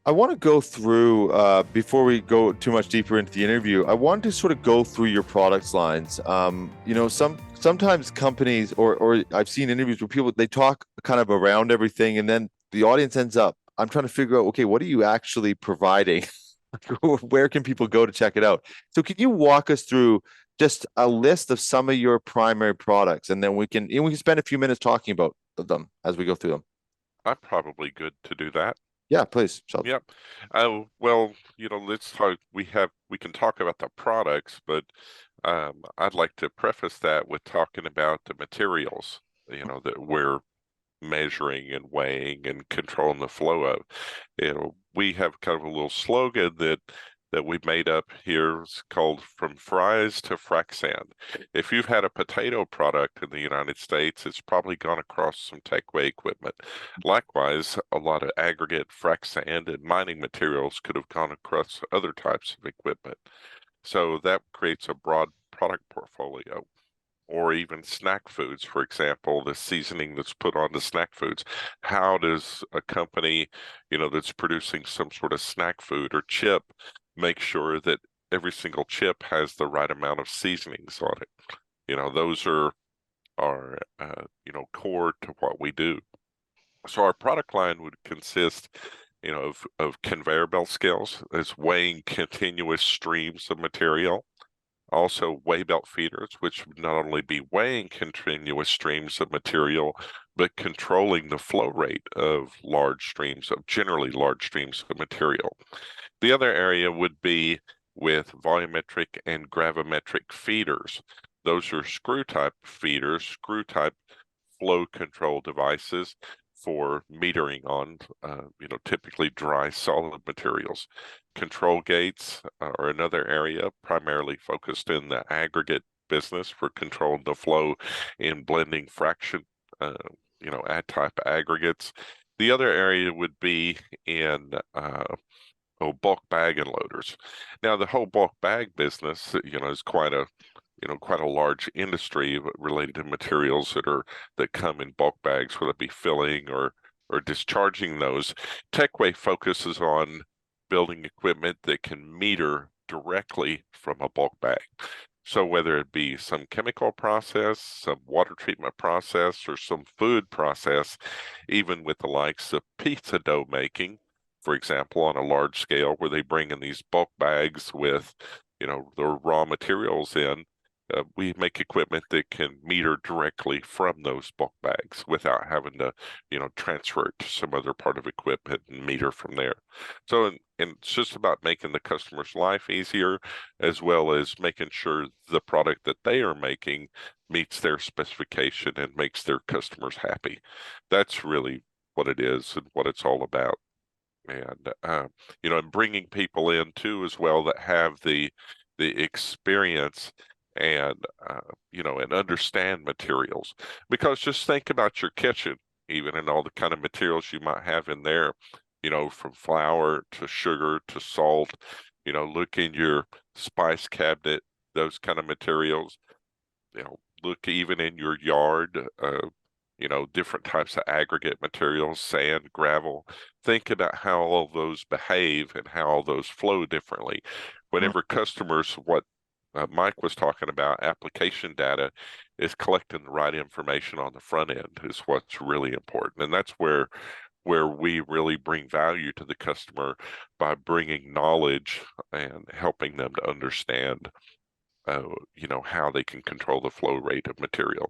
I want to go through, before we go too much deeper into the interview, I want to sort of go through your products lines. Sometimes companies or I've seen interviews where people they talk kind of around everything, and then the audience ends up. I'm trying to figure out, okay, what are you actually providing? Where can people go to check it out? So can you walk us through just a list of some of your primary products, and then we can spend a few minutes talking about them as we go through them. I'm probably good to do that. Yeah, please, Sheldon. Yep. Well, let's talk. We can talk about the products, but I'd like to preface that with talking about the materials, that we're measuring and weighing and controlling the flow of. We have kind of a little slogan that we made up here. It's called "From Fries to Frac Sand." If you've had a potato product in the United States, it's probably gone across some Tecweigh equipment. Likewise, a lot of aggregate, frac sand, and mining materials could have gone across other types of equipment. So that creates a broad product portfolio. Or even snack foods, for example, the seasoning that's put on the snack foods. How does a company, that's producing some sort of snack food or chip make sure that every single chip has the right amount of seasonings on it? Those are core to what we do. So our product line would consist, of conveyor belt scales as weighing continuous streams of material. Also, weigh belt feeders, which would not only be weighing continuous streams of material, but controlling the flow rate of generally large streams of material. The other area would be with volumetric and gravimetric feeders. Those are screw type feeders, screw type flow control devices for metering on, typically dry solid materials. Control gates are another area primarily focused in the aggregate business for controlling the flow in blending fraction, add type aggregates. The other area would be in bulk bag and loaders. Now, the whole bulk bag business, is quite a large industry related to materials that come in bulk bags, whether it be filling or discharging those. Tecweigh focuses on building equipment that can meter directly from a bulk bag. So whether it be some chemical process, some water treatment process, or some food process, even with the likes of pizza dough making, for example, on a large scale where they bring in these bulk bags with, the raw materials in, we make equipment that can meter directly from those bulk bags without having to, transfer it to some other part of equipment and meter from there. So, and it's just about making the customer's life easier, as well as making sure the product that they are making meets their specification and makes their customers happy. That's really what it is and what it's all about. And and bringing people in too as well that have the experience and and understand materials. Because just think about your kitchen, even and all the kind of materials you might have in there, from flour to sugar to salt. Look in your spice cabinet, those kind of materials. Look even in your yard. Different types of aggregate materials, sand, gravel. Think about how all those behave and how all those flow differently. Whenever customers, what Mike was talking about, application data, is collecting the right information on the front end is what's really important. And that's where we really bring value to the customer by bringing knowledge and helping them to understand, how they can control the flow rate of material.